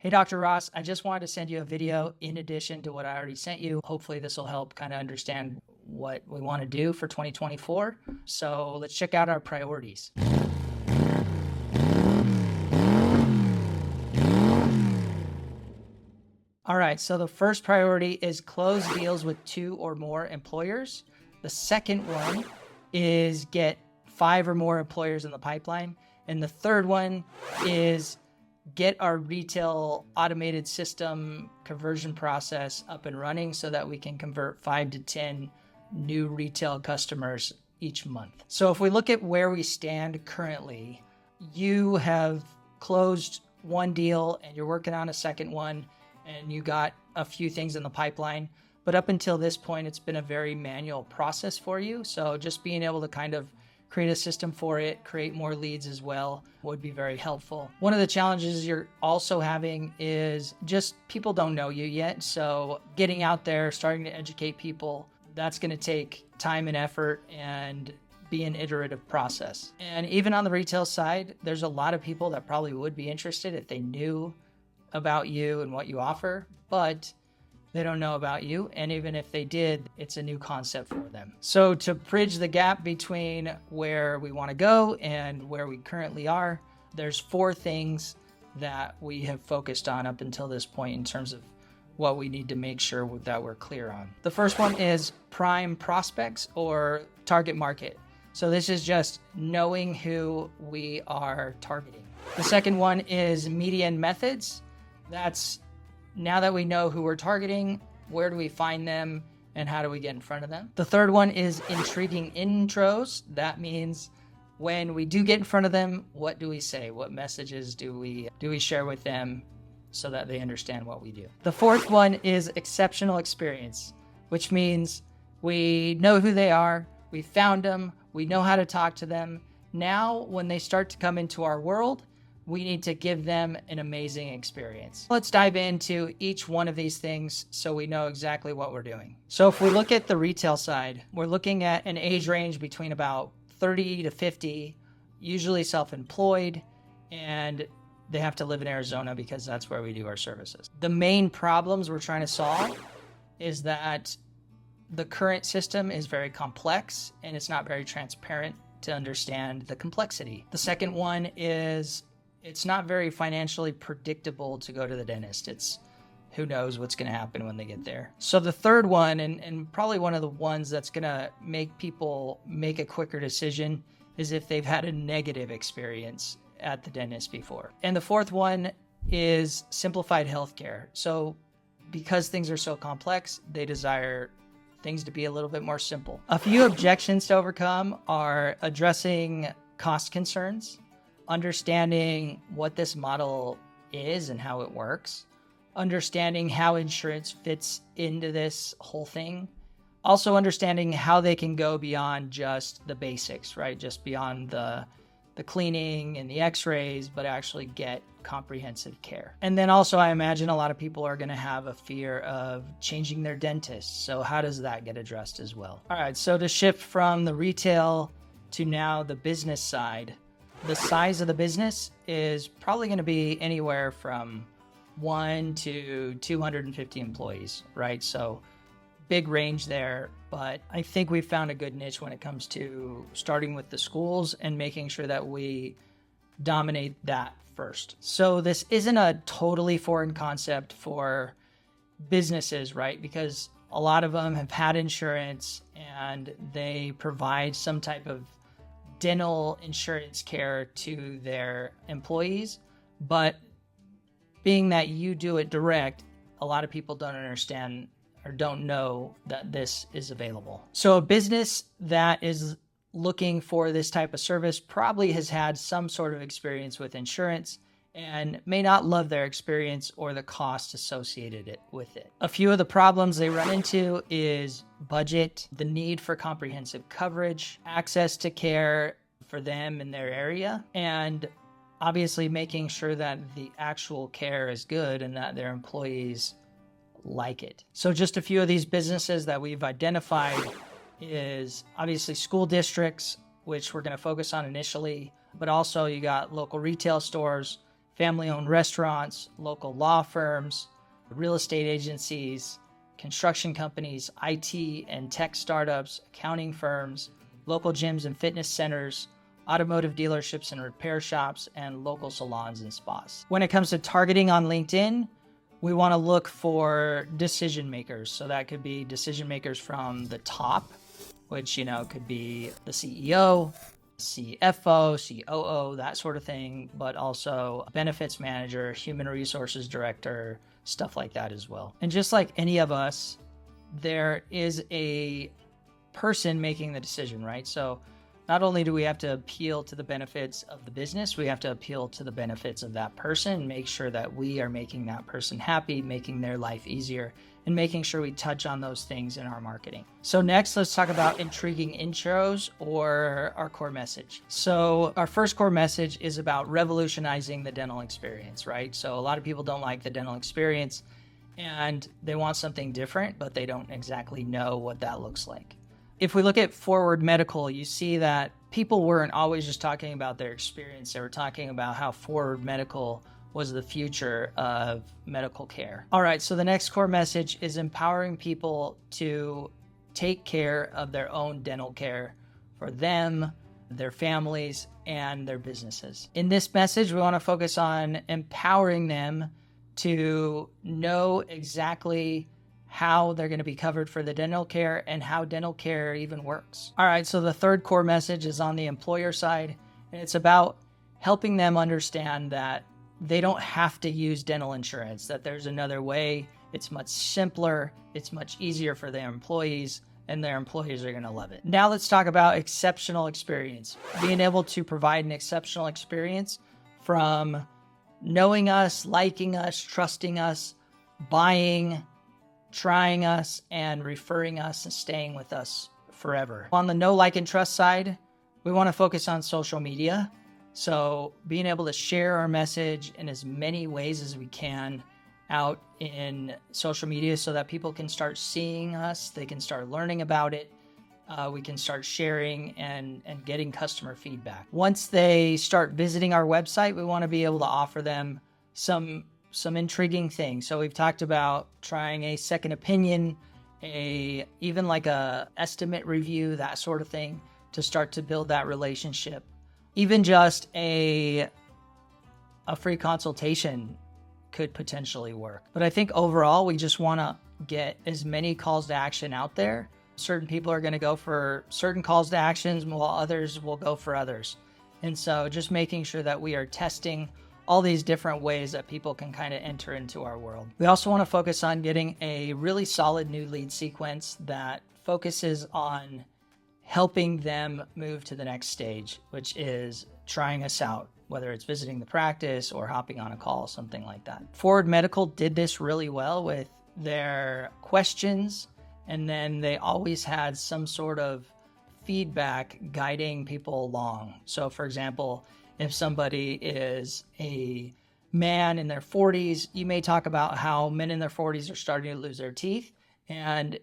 Hey, Dr. Ross, I just wanted to send you a video in addition to what I already sent you. Hopefully this will help kind of understand what we want to do for 2024. So let's check out our priorities. All right, so the first priority is close deals with 2 or more employers. The second one is get 5 or more employers in the pipeline. And the third one is get our retail automated system conversion process up and running so that we can convert 5 to 10 new retail customers each month. So if we look at where we stand currently, you have closed one deal and you're working on a second one and you got a few things in the pipeline. But up until this point, it's been a very manual process for you. So just being able to kind of create a system for it, create more leads as well, would be very helpful. One of the challenges you're also having is just people don't know you yet. So getting out there, starting to educate people, that's going to take time and effort and be an iterative process. And even on the retail side, there's a lot of people that probably would be interested if they knew about you and what you offer, but they don't know about you. And even if they did, it's a new concept for them. So to bridge the gap between where we want to go and where we currently are, there's 4 things that we have focused on up until this point in terms of what we need to make sure that we're clear on. The first one is prime prospects or target market. So this is just knowing who we are targeting. The second one is media and methods. That's now that we know who we're targeting, where do we find them and how do we get in front of them? The third one is intriguing intros. That means when we do get in front of them, what do we say? What messages do we share with them so that they understand what we do? The fourth one is exceptional experience, which means we know who they are, we found them, we know how to talk to them. Now, when they start to come into our world, we need to give them an amazing experience. Let's dive into each one of these things so we know exactly what we're doing. So if we look at the retail side, we're looking at an age range between about 30 to 50, usually self-employed, and they have to live in Arizona because that's where we do our services. The main problems we're trying to solve is that the current system is very complex and it's not very transparent to understand the complexity. The second one is it's not very financially predictable to go to the dentist. It's who knows what's going to happen when they get there. So the third one, and probably one of the ones that's going to make people make a quicker decision, is if they've had a negative experience at the dentist before. And the fourth one is simplified healthcare. So because things are so complex, they desire things to be a little bit more simple. A few objections to overcome are addressing cost concerns, understanding what this model is and how it works, understanding how insurance fits into this whole thing, also understanding how they can go beyond just the basics, right? Just beyond the cleaning and the x-rays, but actually get comprehensive care. And then also I imagine a lot of people are going to have a fear of changing their dentist. So how does that get addressed as well? All right, so to shift from the retail to now the business side, the size of the business is probably going to be anywhere from 1 to 250 employees, right? So big range there, but I think we've found a good niche when it comes to starting with the schools and making sure that we dominate that first. So this isn't a totally foreign concept for businesses, right? Because a lot of them have had insurance and they provide some type of dental insurance care to their employees, but being that you do it direct, a lot of people don't understand or don't know that this is available. So a business that is looking for this type of service probably has had some sort of experience with insurance and may not love their experience or the cost associated with it. A few of the problems they run into is budget, the need for comprehensive coverage, access to care for them in their area, and obviously making sure that the actual care is good and that their employees like it. So just a few of these businesses that we've identified is obviously school districts, which we're going to focus on initially, but also you got local retail stores, family-owned restaurants, local law firms, real estate agencies, construction companies, IT and tech startups, accounting firms, local gyms and fitness centers, automotive dealerships and repair shops, and local salons and spas. When it comes to targeting on LinkedIn, we want to look for decision makers. So that could be decision makers from the top, which, could be the CEO, CFO, COO, that sort of thing, but also benefits manager, human resources director, stuff like that as well. And just like any of us, there is a person making the decision, right? So not only do we have to appeal to the benefits of the business, we have to appeal to the benefits of that person, make sure that we are making that person happy, making their life easier, and making sure we touch on those things in our marketing. So next, let's talk about intriguing intros or our core message. So our first core message is about revolutionizing the dental experience, right? So a lot of people don't like the dental experience and they want something different, but they don't exactly know what that looks like. If we look at Forward Medical, you see that people weren't always just talking about their experience. They were talking about how Forward Medical was the future of medical care. All right, so the next core message is empowering people to take care of their own dental care for them, their families, and their businesses. In this message, we want to focus on empowering them to know exactly how they're going to be covered for the dental care and how dental care even works. All right, so the third core message is on the employer side, and it's about helping them understand that they don't have to use dental insurance, that there's another way. It's much simpler, it's much easier for their employees, and their employees are going to love it. Now let's talk about exceptional experience. Being able to provide an exceptional experience from knowing us, liking us, trusting us, buying, trying us, and referring us and staying with us forever. On the know, like, and trust side, we want to focus on social media. So being able to share our message in as many ways as we can out in social media so that people can start seeing us, they can start learning about it, we can start sharing and getting customer feedback. Once they start visiting our website, we want to be able to offer them some intriguing things. So we've talked about trying a second opinion, even like a estimate review, that sort of thing, to start to build that relationship. Even just a free consultation could potentially work. But I think overall, we just want to get as many calls to action out there. Certain people are going to go for certain calls to actions, while others will go for others. And so just making sure that we are testing all these different ways that people can kind of enter into our world. We also want to focus on getting a really solid new lead sequence that focuses on helping them move to the next stage, which is trying us out, whether it's visiting the practice or hopping on a call, something like that. Forward Medical did this really well with their questions, and then they always had some sort of feedback guiding people along. So for example, if somebody is a man in their 40s, you may talk about how men in their 40s are starting to lose their teeth, and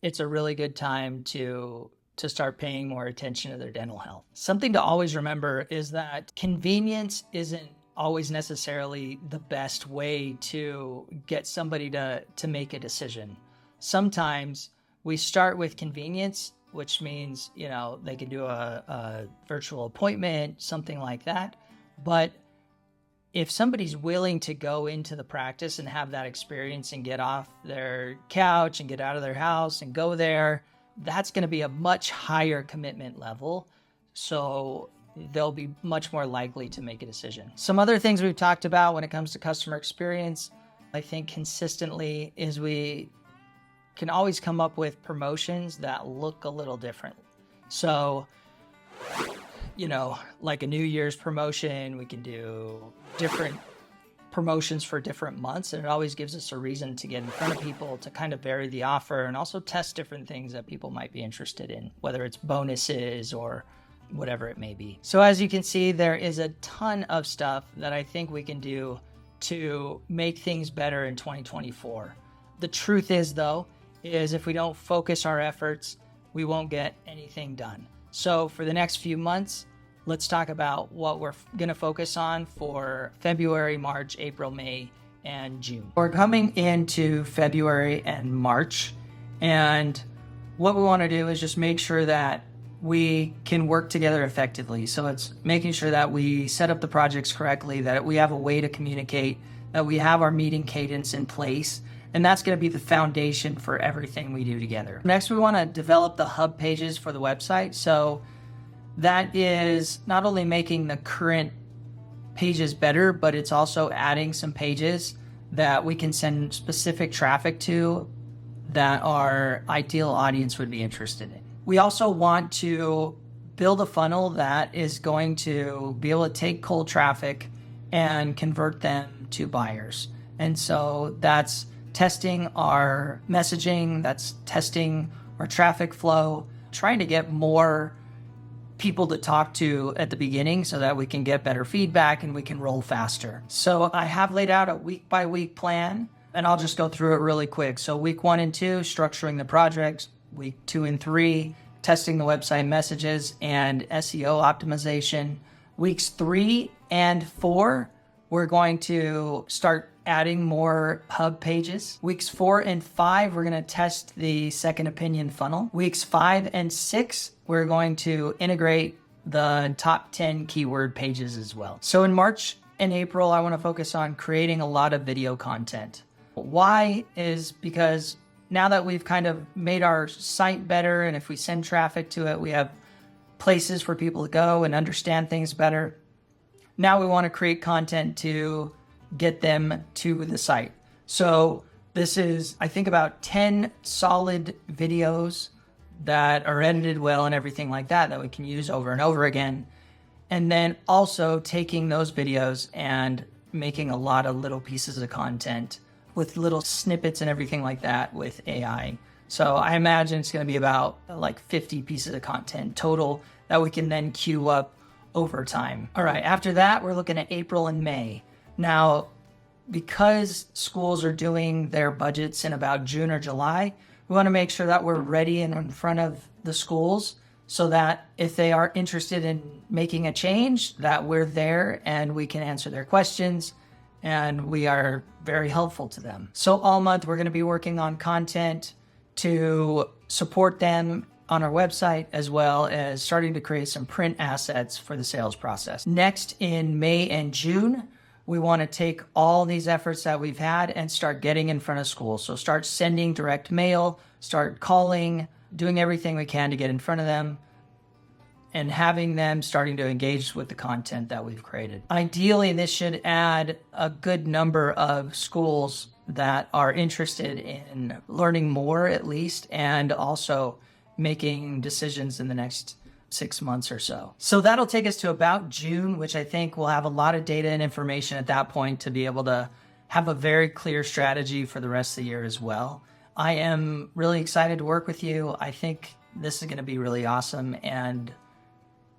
it's a really good time to start paying more attention to their dental health. Something to always remember is that convenience isn't always necessarily the best way to get somebody to make a decision. Sometimes we start with convenience, which means, they can do a virtual appointment, something like that. But if somebody's willing to go into the practice and have that experience and get off their couch and get out of their house and go there, that's going to be a much higher commitment level. So they'll be much more likely to make a decision. Some other things we've talked about when it comes to customer experience, I think consistently, is we can always come up with promotions that look a little different. So, like a New Year's promotion, we can do different promotions for different months, and it always gives us a reason to get in front of people to kind of vary the offer and also test different things that people might be interested in, whether it's bonuses or whatever it may be. So as you can see, there is a ton of stuff that I think we can do to make things better in 2024. The truth is, though, is if we don't focus our efforts, we won't get anything done. So for the next few months, let's talk about what we're going to focus on for February, March, April, May, and June. We're coming into February and March, and what we want to do is just make sure that we can work together effectively. So it's making sure that we set up the projects correctly, that we have a way to communicate, that we have our meeting cadence in place, and that's going to be the foundation for everything we do together. Next, we want to develop the hub pages for the website. So that is not only making the current pages better, but it's also adding some pages that we can send specific traffic to that our ideal audience would be interested in. We also want to build a funnel that is going to be able to take cold traffic and convert them to buyers. And so that's testing our messaging, that's testing our traffic flow, trying to get more people to talk to at the beginning so that we can get better feedback and we can roll faster. So I have laid out a week by week plan, and I'll just go through it really quick. So week 1 and 2, structuring the projects. Week 2 and 3, testing the website messages and SEO optimization. Weeks 3 and 4, we're going to start adding more hub pages. Weeks 4 and 5, we're going to test the second opinion funnel. Weeks 5 and 6, we're going to integrate the top 10 keyword pages as well. So in March and April, I want to focus on creating a lot of video content. Why is because now that we've kind of made our site better, and if we send traffic to it, we have places for people to go and understand things better. Now we want to create content to get them to the site. So this is, I think, about 10 solid videos that are edited well and everything like that we can use over and over again. And then also taking those videos and making a lot of little pieces of content with little snippets and everything like that with AI. So I imagine it's going to be about like 50 pieces of content total that we can then queue up over time. All right, after that, we're looking at April and May. Now, because schools are doing their budgets in about June or July, we want to make sure that we're ready and in front of the schools so that if they are interested in making a change, that we're there and we can answer their questions and we are very helpful to them. So all month, we're going to be working on content to support them on our website, as well as starting to create some print assets for the sales process. Next, in May and June, we want to take all these efforts that we've had and start getting in front of schools. So start sending direct mail, start calling, doing everything we can to get in front of them, and having them starting to engage with the content that we've created. Ideally, this should add a good number of schools that are interested in learning more, at least, and also making decisions in the next 6 months or so. So that'll take us to about June, which I think we'll have a lot of data and information at that point to be able to have a very clear strategy for the rest of the year as well. I am really excited to work with you. I think this is going to be really awesome, and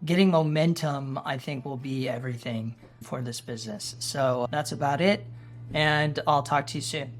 getting momentum, I think, will be everything for this business. So that's about it, and I'll talk to you soon.